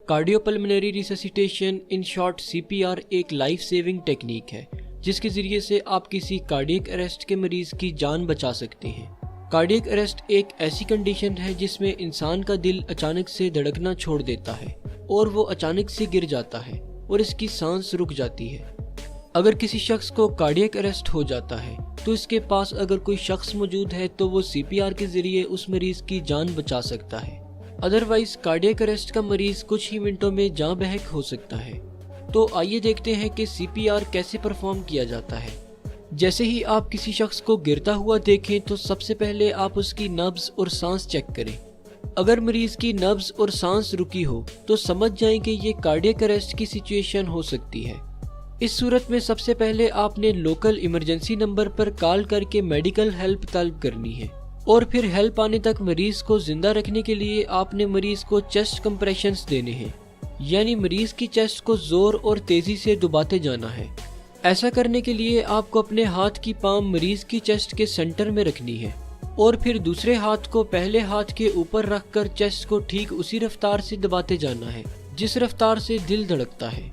Cardiopulmonary resuscitation in short CPR एक life saving technique है जिसके ज़रिए से आप किसी कार्डियक अरेस्ट के मरीज़ की जान बचा सकते हैं। कार्डियक अरेस्ट एक ऐसी कंडीशन है जिसमें इंसान का दिल अचानक से धड़कना छोड़ देता है और वो अचानक से गिर जाता है और इसकी सांस रुक जाती है। अगर किसी शख्स को कार्डियक अरेस्ट हो जाता है तो इसके पास अगर कोई शख्स मौजूद है तो वो CPR के ज़रिए उस मरीज़ की जान बचा सकता है। अदरवाइज कार्डियक अरेस्ट का मरीज कुछ ही मिनटों में जान बहक हो सकता है। तो आइए देखते हैं कि CPR कैसे परफॉर्म किया जाता है। जैसे ही आप किसी शख्स को गिरता हुआ देखें तो सबसे पहले आप उसकी नब्ज और सांस चेक करें। अगर मरीज की नब्ज और सांस रुकी हो तो समझ जाएं कि ये कार्डियक अरेस्ट की सिचुएशन हो सकती है। इस सूरत में सबसे पहले आपने लोकल इमरजेंसी नंबर पर कॉल करके मेडिकल हेल्प तलब करनी है और फिर हेल्प आने तक मरीज को जिंदा रखने के लिए आपने मरीज को चेस्ट कंप्रेशंस देने हैं, यानी मरीज की चेस्ट को जोर और तेजी से दबाते जाना है। ऐसा करने के लिए आपको अपने हाथ की पाम मरीज की चेस्ट के सेंटर में रखनी है और फिर दूसरे हाथ को पहले हाथ के ऊपर रखकर चेस्ट को ठीक उसी रफ्तार से दबाते जाना है जिस रफ्तार से दिल धड़कता है।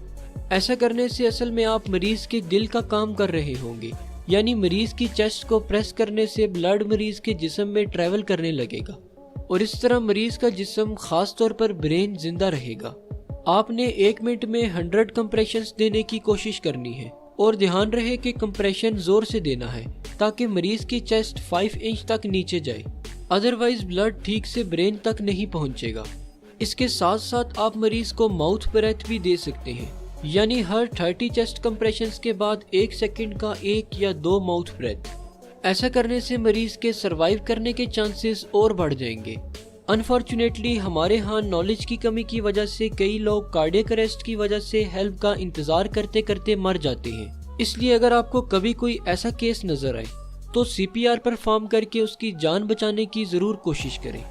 ऐसा करने से असल में आप मरीज के दिल का काम कर रहे होंगे, यानी मरीज की चेस्ट को प्रेस करने से ब्लड मरीज के जिस्म में ट्रेवल करने लगेगा और इस तरह मरीज का जिस्म खास तौर पर ब्रेन जिंदा रहेगा। आपने 1 मिनट में 100 कंप्रेशंस देने की कोशिश करनी है और ध्यान रहे कि कंप्रेशन जोर से देना है ताकि मरीज की चेस्ट 5 इंच तक नीचे जाए, अदरवाइज ब्लड ठीक से ब्रेन तक नहीं पहुंचेगा। इसके साथ साथ आप मरीज को माउथ ब्रेथ भी दे सकते हैं, यानी हर 30 चेस्ट कंप्रेशंस के बाद 1 सेकंड का 1 या 2 माउथ ब्रेथ। ऐसा करने से मरीज के सरवाइव करने के चांसेस और बढ़ जाएंगे। अनफॉर्चुनेटली हमारे यहाँ नॉलेज की कमी की वजह से कई लोग कार्डियक अरेस्ट की वजह से हेल्प का इंतजार करते करते मर जाते हैं। इसलिए अगर आपको कभी कोई ऐसा केस नजर आए तो CPR परफॉर्म करके उसकी जान बचाने की जरूर कोशिश करें।